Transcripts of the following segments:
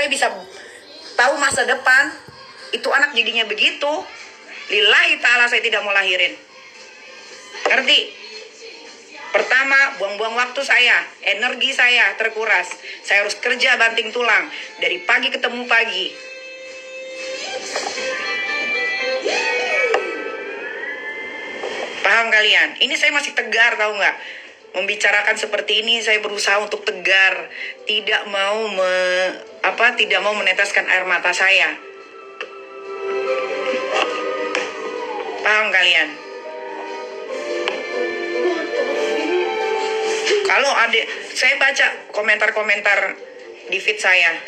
saya bisa tahu masa depan, itu anak jadinya begitu, lillahi ta'ala saya tidak mau lahirin. Ngerti? Pertama, buang-buang waktu saya, energi saya terkuras. Saya harus kerja banting tulang dari pagi ketemu pagi. Paham kalian? Ini saya masih tegar, tahu nggak? Membicarakan seperti ini saya berusaha untuk tegar, tidak mau tidak mau meneteskan air mata saya. Paham kalian? Kalau saya baca komentar-komentar di feed saya,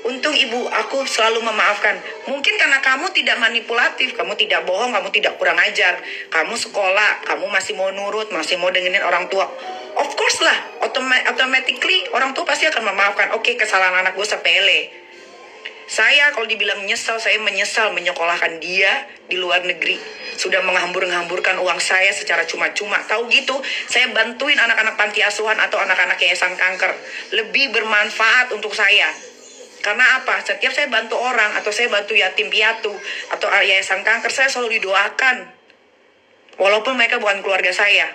untung ibu, aku selalu memaafkan. Mungkin karena kamu tidak manipulatif, kamu tidak bohong, kamu tidak kurang ajar. Kamu sekolah, kamu masih mau nurut, masih mau dengerin orang tua. Of course lah, automatically orang tua pasti akan memaafkan. Oke, kesalahan anak gue sepele. Saya kalau dibilang menyesal, saya menyesal menyekolahkan dia di luar negeri. Sudah menghambur-hamburkan uang saya secara cuma-cuma. Tahu gitu, saya bantuin anak-anak panti asuhan atau anak-anak yayasan kanker. Lebih bermanfaat untuk saya. Karena apa? Setiap saya bantu orang atau saya bantu yatim piatu atau yayasan kanker, saya selalu didoakan. Walaupun mereka bukan keluarga saya.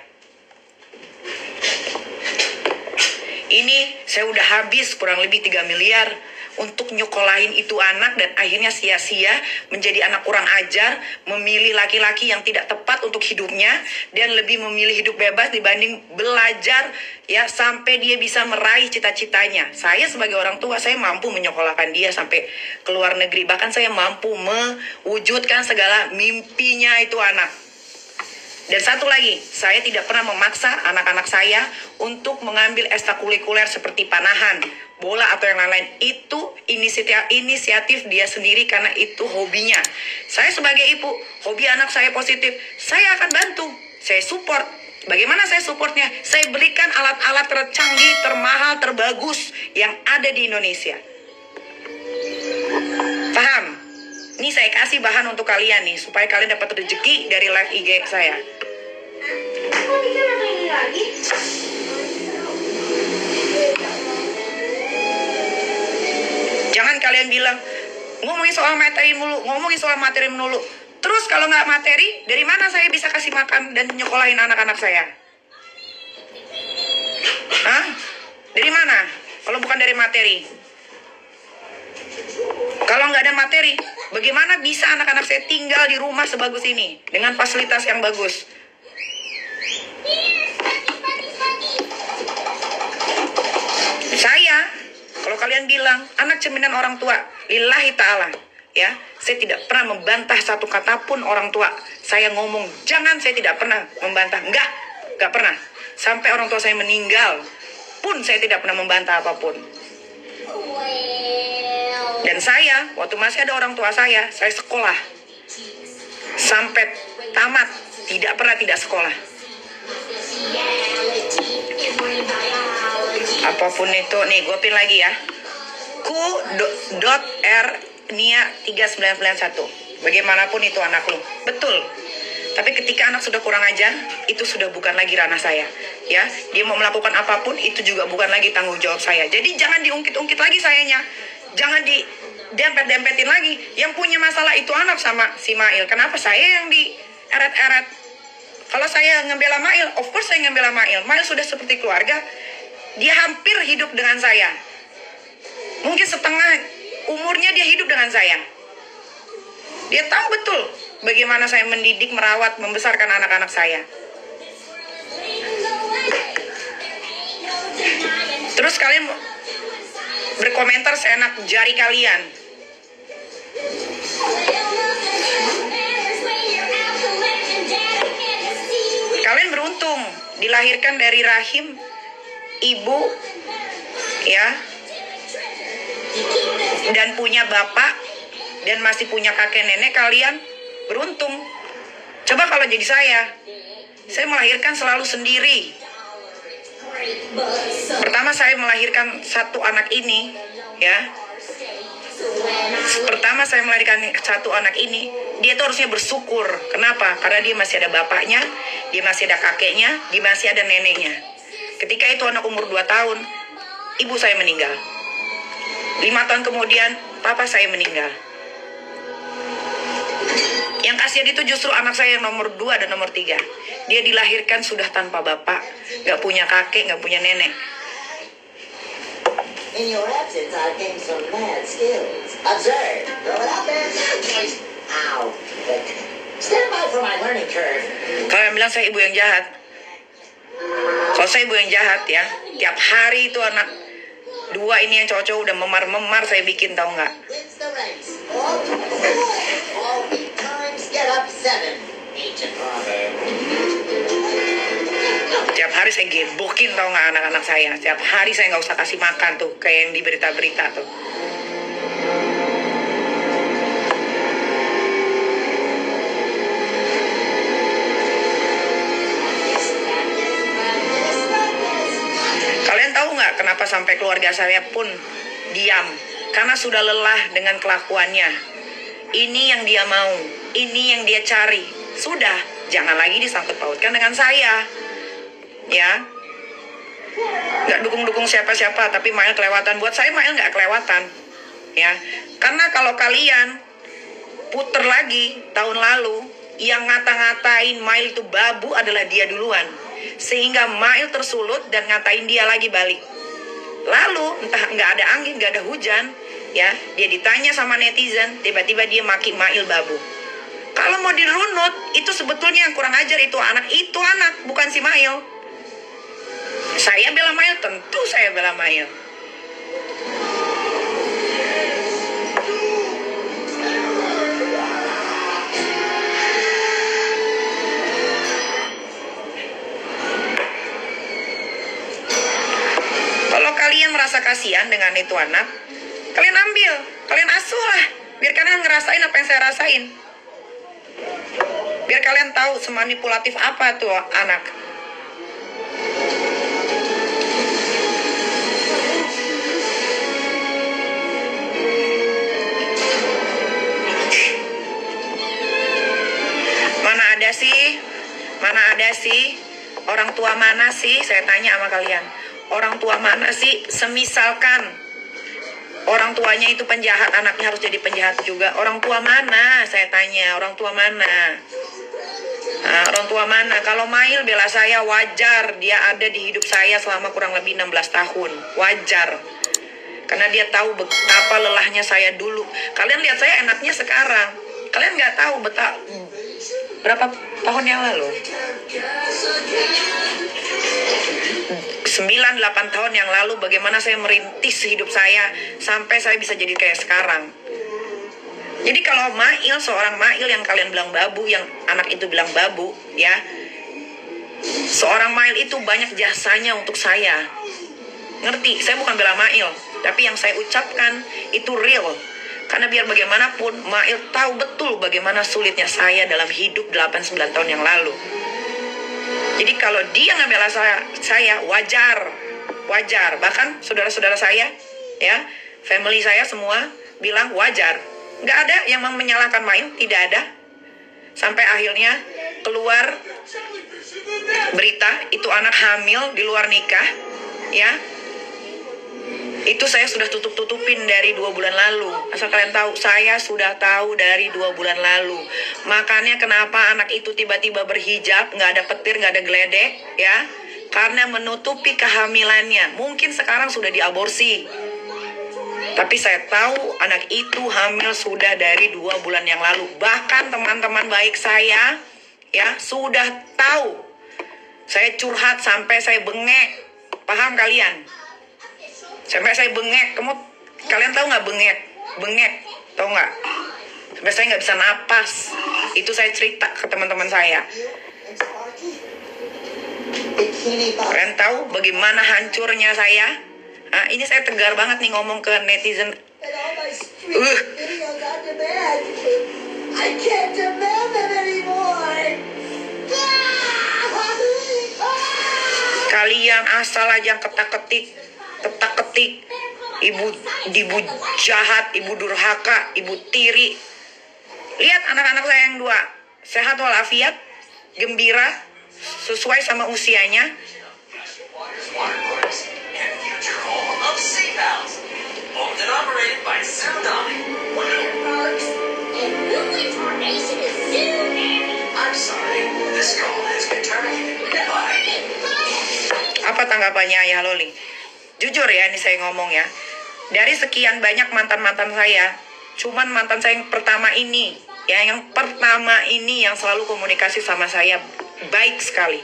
Ini saya udah habis kurang lebih 3 miliar untuk nyekolahin itu anak, dan akhirnya sia-sia menjadi anak kurang ajar, memilih laki-laki yang tidak tepat untuk hidupnya, dan lebih memilih hidup bebas dibanding belajar ya sampai dia bisa meraih cita-citanya. Saya sebagai orang tua, saya mampu menyekolahkan dia sampai ke luar negeri, bahkan saya mampu mewujudkan segala mimpinya itu anak. Dan satu lagi, saya tidak pernah memaksa anak-anak saya untuk mengambil ekstrakurikuler seperti panahan, bola atau yang lain-lain. Itu inisiatif dia sendiri karena itu hobinya. Saya sebagai ibu, hobi anak saya positif, saya akan bantu, saya support. Bagaimana saya supportnya? Saya belikan alat-alat tercanggih, termahal, terbagus yang ada di Indonesia. Paham? Ini saya kasih bahan untuk kalian nih, supaya kalian dapat rezeki dari live IG saya. Jangan kalian bilang, ngomongin soal materi mulu. Terus kalau nggak materi, dari mana saya bisa kasih makan dan nyekolahin anak-anak saya? Hah? Dari mana? Kalau bukan dari materi. Kalau nggak ada materi, bagaimana bisa anak-anak saya tinggal di rumah sebagus ini dengan fasilitas yang bagus? Saya, kalau kalian bilang anak cerminan orang tua, lillahi ta'ala, ya, saya tidak pernah membantah satu kata pun orang tua. Saya ngomong, jangan, saya tidak pernah membantah. Enggak pernah. Sampai orang tua saya meninggal pun saya tidak pernah membantah apapun. Dan saya, waktu masih ada orang tua saya sekolah. Sampai tamat, tidak pernah tidak sekolah. Apapun itu, nih gue pin lagi ya. Ku.r.nia3991. Bagaimanapun itu anak lu. Betul. Tapi ketika anak sudah kurang ajar, itu sudah bukan lagi ranah saya. Ya, dia mau melakukan apapun, itu juga bukan lagi tanggung jawab saya. Jadi jangan diungkit-ungkit lagi sayanya. Jangan dempet-dempetin lagi. Yang punya masalah itu anak sama si Mail. Kenapa saya yang dieret-eret? Kalau saya ngebela Mail, of course saya ngebela Mail. Mail sudah seperti keluarga. Dia hampir hidup dengan saya. Mungkin setengah umurnya dia hidup dengan saya. Dia tahu betul bagaimana saya mendidik, merawat, membesarkan anak-anak saya. Terus kalian berkomentar seenak jari kalian. Kalian beruntung dilahirkan dari rahim ibu, ya, dan punya bapak, dan masih punya kakek nenek. Kalian beruntung. Coba kalau jadi saya melahirkan selalu sendiri. Pertama saya melahirkan satu anak ini, ya. Pertama saya melahirkan satu anak ini, dia tuh harusnya bersyukur. Kenapa? Karena dia masih ada bapaknya, dia masih ada kakeknya, dia masih ada neneknya. Ketika itu anak umur 2 tahun, ibu saya meninggal. 5 tahun kemudian, papa saya meninggal. Yang kasihan itu justru anak saya yang nomor 2 dan nomor 3. Dia dilahirkan sudah tanpa bapak, gak punya kakek, gak punya nenek. In your absence, I gained some mad skills. Observe. Throw it out there. Ow. Stand by for my learning curve. Kalian bilang saya ibu yang jahat. Kalau saya ibu yang jahat ya, tiap hari itu anak 2 ini yang cowok-cowok udah memar-memar saya bikin, tahu nggak? Wins the race. All weak times get up 7. Ancient proverb. Tiap hari saya gebokin, tahu nggak, anak-anak saya. Tiap hari saya nggak usah kasih makan tuh, kayak yang di berita-berita tuh. Kalian tahu nggak kenapa sampai keluarga saya pun diam? Karena sudah lelah dengan kelakuannya. Ini yang dia mau, ini yang dia cari. Sudah, jangan lagi disangkut pautkan dengan saya. Ya, nggak dukung-dukung siapa-siapa, tapi Mail kelewatan. Buat saya Mail nggak kelewatan. Ya, karena kalau kalian puter lagi tahun lalu, yang ngata-ngatain Mail itu babu adalah dia duluan. Sehingga Mail tersulut dan ngatain dia lagi balik. Lalu entah nggak ada angin, nggak ada hujan, ya dia ditanya sama netizen, tiba-tiba dia maki Mail babu. Kalau mau dirunut, itu sebetulnya yang kurang ajar itu anak, bukan si Mail. Saya bela Mail, tentu saya bela Mail. Kalau kalian merasa kasihan dengan itu anak, kalian ambil, kalian asuh lah, biar kalian ngerasain apa yang saya rasain. Biar kalian tahu semanipulatif apa tuh anak. Mana ada sih orang tua mana sih, saya tanya sama kalian, orang tua mana sih semisalkan orang tuanya itu penjahat, anaknya harus jadi penjahat juga. Orang tua mana, saya tanya, orang tua mana? Nah, orang tua mana? Kalau Mail bela saya, wajar, dia ada di hidup saya selama kurang lebih 16 tahun, wajar. Karena dia tahu betapa lelahnya saya dulu. Kalian lihat saya enaknya sekarang, kalian nggak tahu berapa tahun yang lalu, 9-8 tahun yang lalu, bagaimana saya merintis hidup saya sampai saya bisa jadi kayak sekarang. Jadi kalau Mail, seorang Mail yang kalian bilang babu, yang anak itu bilang babu, ya, seorang Mail itu banyak jasanya untuk saya. Ngerti? Saya bukan bela Mail, tapi yang saya ucapkan itu real. Karena biar bagaimanapun, Mail tahu betul bagaimana sulitnya saya dalam hidup 8-9 tahun yang lalu. Jadi kalau dia nggak bela saya wajar. Bahkan saudara-saudara saya, ya, family saya semua bilang wajar. Nggak ada yang menyalahkan Mail, tidak ada. Sampai akhirnya keluar berita, itu anak hamil di luar nikah, ya. Itu saya sudah tutup-tutupin dari 2 bulan lalu. Asal kalian tahu, saya sudah tahu dari 2 bulan lalu. Makanya kenapa anak itu tiba-tiba berhijab, nggak ada petir, nggak ada geledek, ya. Karena menutupi kehamilannya. Mungkin sekarang sudah diaborsi. Tapi saya tahu anak itu hamil sudah dari 2 bulan yang lalu. Bahkan teman-teman baik saya, ya, sudah tahu. Saya curhat sampai saya bengek. Paham kalian? Sampai saya bengek. Kalian tahu nggak bengek, tahu nggak? Sampai saya nggak bisa napas. Itu saya cerita ke teman-teman saya. Kalian tahu bagaimana hancurnya saya? Nah, ini saya tegar banget nih ngomong ke netizen. I can't demand it anymore. Kalian asal aja ketak-ketik, ibu jahat, ibu durhaka, ibu tiri. Lihat anak-anak saya yang 2, sehat walafiat, gembira, sesuai sama usianya. Of Safe House, owned and operated Operated by Tsunami. Waterworks. And who in tarnation is Tsunami? I'm sorry. This call has been terminated. Goodbye. Apa tanggapannya Ayah Loli? Jujur ya, ini saya ngomong ya. Dari sekian banyak mantan-mantan saya, cuman mantan saya yang pertama ini, ya yang pertama ini yang selalu komunikasi sama saya baik sekali.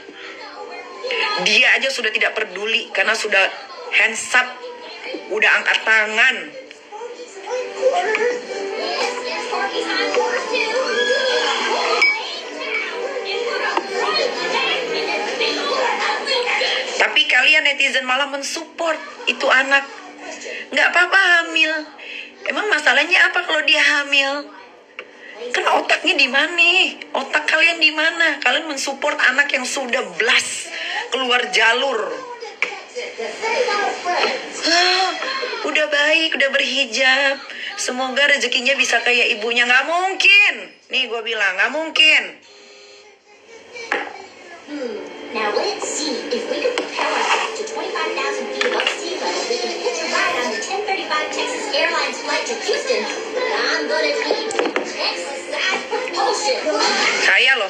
Dia aja sudah tidak peduli karena sudah hands up, udah angkat tangan. Tapi kalian netizen malah mensupport itu anak. Nggak apa-apa hamil. Emang masalahnya apa kalau dia hamil? Kan otaknya di mana? Otak kalian di mana? Kalian mensupport anak yang sudah blast keluar jalur. Udah baik, udah berhijab. Semoga rezekinya bisa kayak ibunya. Nggak mungkin. Nih gue bilang, nggak mungkin. Now let's see if we can propel our craft to 25,000 feet above sea level. We can hitch a ride on the 1035 Texas Airlines flight to Houston. I'm gonna need exercise propulsion. Saya loh.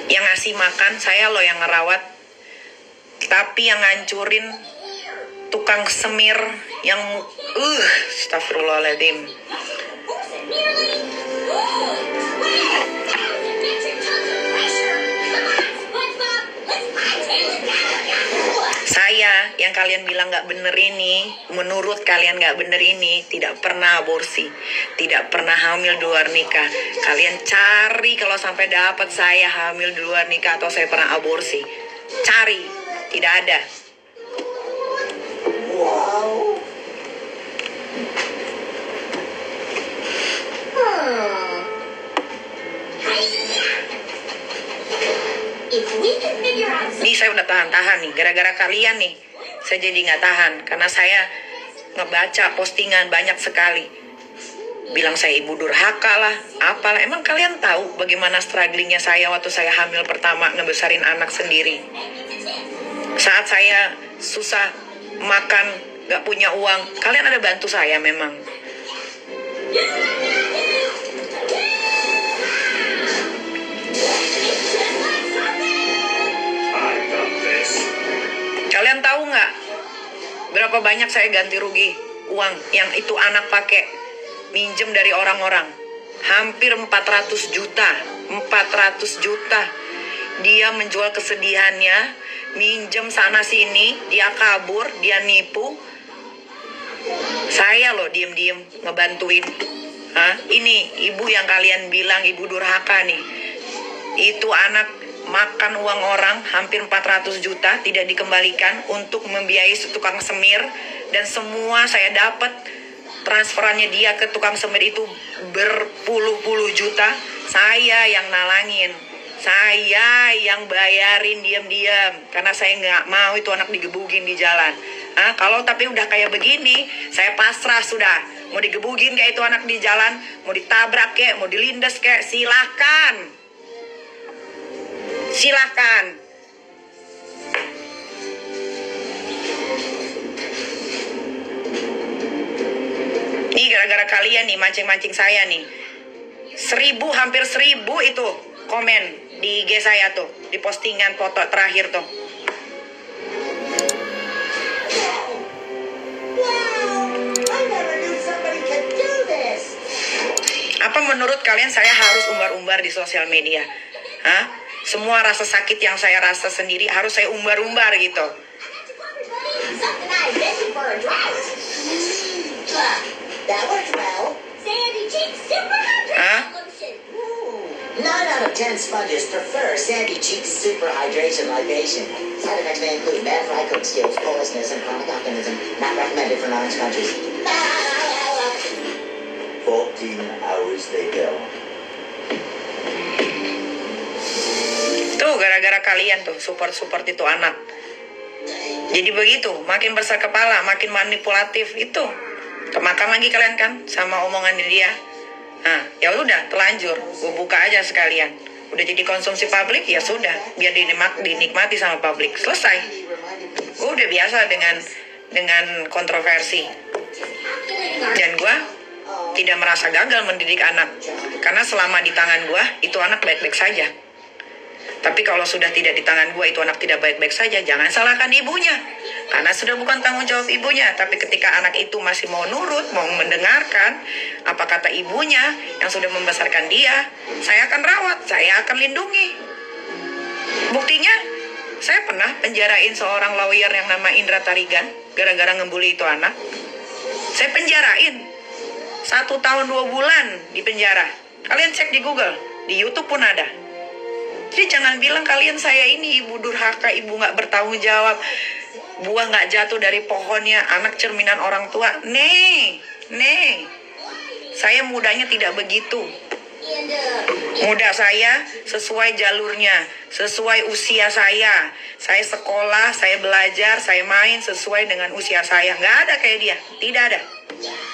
Yang ngasih makan, saya loh yang ngerawat. Tapi yang ngancurin tukang semir yang astagfirullahaladzim. Saya yang kalian bilang gak bener ini, menurut kalian gak bener ini, tidak pernah aborsi, tidak pernah hamil di luar nikah. Kalian cari kalau sampai dapat saya hamil di luar nikah atau saya pernah aborsi. Cari, tidak ada. Wow. If we can figure out Nih saya udah tahan-tahan nih, gara-gara kalian nih. Saya jadi gak tahan, karena saya ngebaca postingan banyak sekali. Bilang saya ibu durhaka lah, apalah. Emang kalian tahu bagaimana strugglingnya saya waktu saya hamil pertama ngebesarin anak sendiri? Saat saya susah makan, gak punya uang, kalian ada bantu saya memang. Kalian tahu nggak berapa banyak saya ganti rugi uang yang itu anak pakai minjem dari orang-orang? Hampir 400 juta. Dia menjual kesedihannya, minjem sana sini, dia kabur, dia nipu. Saya loh diem-diem ngebantuin. Ini ibu yang kalian bilang ibu durhaka nih. Itu anak makan uang orang hampir 400 juta tidak dikembalikan untuk membiayai tukang semir, dan semua saya dapat transferannya dia ke tukang semir itu berpuluh-puluh juta. Saya yang nalangin, saya yang bayarin diam-diam karena saya nggak mau itu anak digebugin di jalan. Kalau tapi udah kayak begini, saya pasrah sudah. Mau digebugin kayak itu anak di jalan, mau ditabrak kayak, mau dilindas kayak, silahkan. Nih gara-gara kalian nih mancing-mancing saya nih. Hampir 1000 itu komen di IG saya tuh, di postingan foto terakhir tuh. Apa menurut kalian saya harus umbar-umbar di sosial media? Semua rasa sakit yang saya rasa sendiri harus saya umbar-umbar gitu. That works well. Sandy Cheeks Super Hydration Lotion. 9 out of 10 sponges prefer Sandy Cheeks Super Hydration Libation. Side effects may include bad fry cook skills, porousness, and chronic optimism. Not recommended for non-sponges. 14 hours later. Tuh gara-gara kalian tuh support itu anak. Jadi begitu, makin besar kepala, makin manipulatif itu. Kemakan lagi kalian kan sama omongan dia. Ya udah terlanjur, gue buka aja sekalian. Udah jadi konsumsi publik, ya sudah, biar dinikmati sama publik. Selesai. Gue udah biasa dengan dengan kontroversi. Dan gue tidak merasa gagal mendidik anak, karena selama di tangan gue itu anak baik-baik saja. Tapi kalau sudah tidak di tangan gue itu anak tidak baik-baik saja, jangan salahkan ibunya, karena sudah bukan tanggung jawab ibunya. Tapi ketika anak itu masih mau nurut, mau mendengarkan apa kata ibunya yang sudah membesarkan dia, saya akan rawat, saya akan lindungi. Buktinya, saya pernah penjarain seorang lawyer yang nama Indra Tarigan gara-gara ngebully itu anak. Saya penjarain 1 tahun 2 bulan di penjara. Kalian cek di Google, di YouTube pun ada. Jadi jangan bilang kalian saya ini ibu durhaka, ibu nggak bertanggung jawab, buah nggak jatuh dari pohonnya, anak cerminan orang tua. Saya mudanya tidak begitu. Muda saya sesuai jalurnya, sesuai usia saya. Saya sekolah, saya belajar, saya main sesuai dengan usia saya. Nggak ada kayak dia, tidak ada.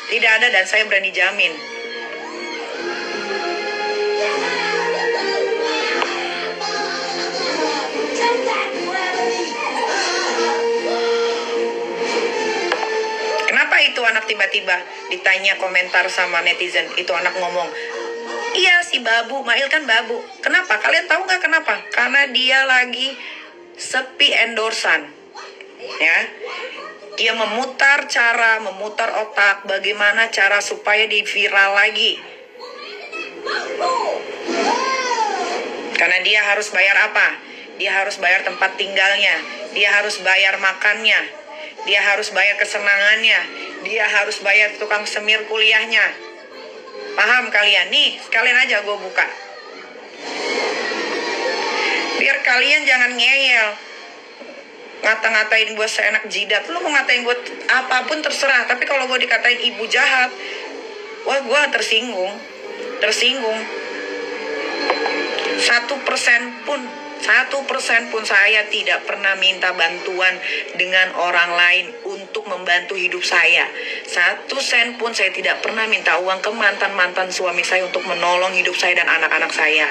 Tidak ada, dan saya berani jamin. Kenapa itu anak tiba-tiba ditanya komentar sama netizen, itu anak ngomong, iya si babu, Mail kan babu. Kenapa? Kalian tahu nggak kenapa? Karena dia lagi sepi endorsan, ya. Dia memutar otak bagaimana cara supaya di viral lagi. Karena dia harus bayar apa? Dia harus bayar tempat tinggalnya, dia harus bayar makannya, dia harus bayar kesenangannya, dia harus bayar tukang semir kuliahnya. Paham kalian? Nih, sekalian aja gue buka. Biar kalian jangan ngeyel. Ngata-ngatain gue seenak jidat. Lu mau ngatain gue apapun terserah. Tapi kalau gue dikatain ibu jahat, wah gue tersinggung. 1% pun saya tidak pernah minta bantuan dengan orang lain untuk membantu hidup saya. 1 sen pun saya tidak pernah minta uang ke mantan-mantan suami saya untuk menolong hidup saya dan anak-anak saya.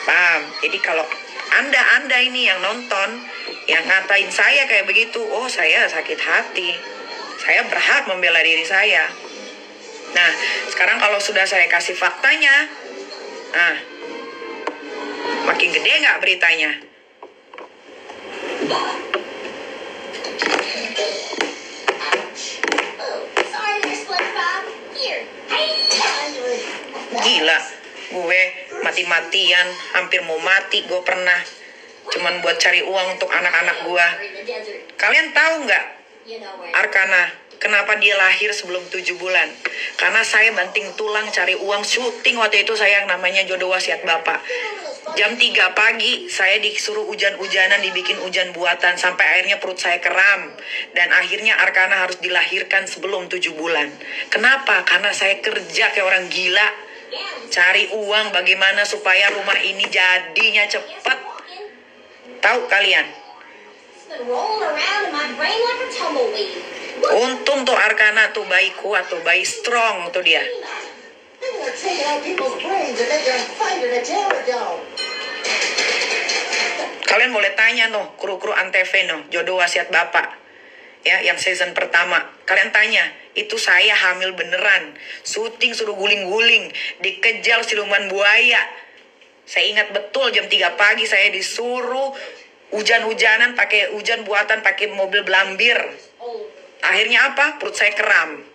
Paham? Jadi kalau Anda ini yang nonton, yang ngatain saya kayak begitu, oh saya sakit hati. Saya berhak membela diri saya. Nah, sekarang kalau sudah saya kasih faktanya, makin gede nggak beritanya? Gila, gue mati-matian, hampir mau mati gue pernah. Cuman buat cari uang untuk anak-anak gue. Kalian tahu nggak, Arkana, kenapa dia lahir sebelum 7 bulan? Karena saya banting tulang cari uang syuting waktu itu saya yang namanya Jodoh Wasiat Bapak. Jam 3 pagi saya disuruh hujan-hujanan, dibikin hujan buatan sampai akhirnya perut saya kram. Dan akhirnya Arkana harus dilahirkan sebelum 7 bulan. Kenapa? Karena saya kerja kayak orang gila. Cari uang bagaimana supaya rumah ini jadinya cepat. Tahu kalian? Untung tuh Arkana tuh bayi kuat tuh, bayi strong tuh dia. Kalian boleh tanya noh, kru-kru Antv noh, Jodoh Wasiat Bapak. Ya, yang season pertama. Kalian tanya, itu saya hamil beneran. Syuting suruh guling-guling, dikejar siluman buaya. Saya ingat betul jam 3 pagi saya disuruh hujan-hujanan pakai hujan buatan pakai mobil belambir. Akhirnya apa? Perut saya kram.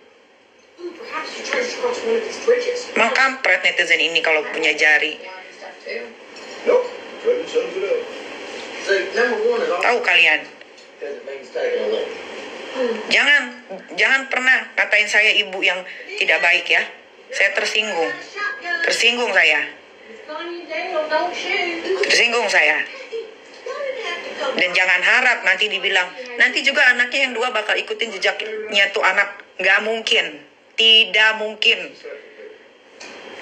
Emang kampret netizen ini kalau punya jari. Tahu kalian? Jangan pernah katain saya ibu yang tidak baik ya. Saya tersinggung saya. Dan jangan harap nanti dibilang, nanti juga anaknya yang 2 bakal ikutin jejaknya tuh anak. Nggak mungkin. Tidak mungkin.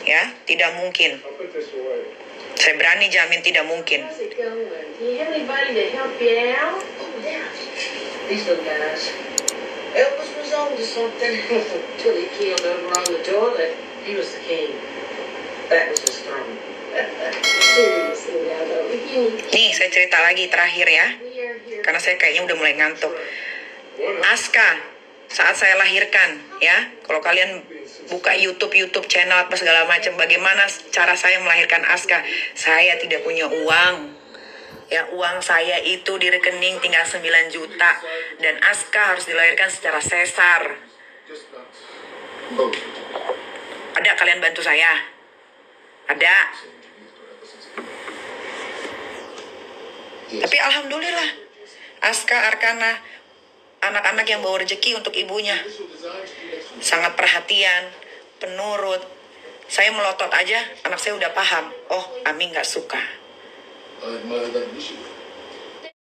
Ya, tidak mungkin. Saya berani jamin tidak mungkin. Elvis was on to something till he killed over on the toilet. He was the king. That was his throne. Nih, saya cerita lagi terakhir ya. Karena saya kayaknya udah mulai ngantuk. Aska saat saya lahirkan, ya. Kalau kalian buka YouTube channel apa segala macam, bagaimana cara saya melahirkan Aska? Saya tidak punya uang. Ya, uang saya itu di rekening tinggal 9 juta dan Aska harus dilahirkan secara sesar. Ada kalian bantu saya? Ada. Tapi alhamdulillah Aska, Arkana, anak-anak yang bawa rezeki untuk ibunya. Sangat perhatian, penurut. Saya melotot aja, anak saya udah paham. Oh, Ami gak suka.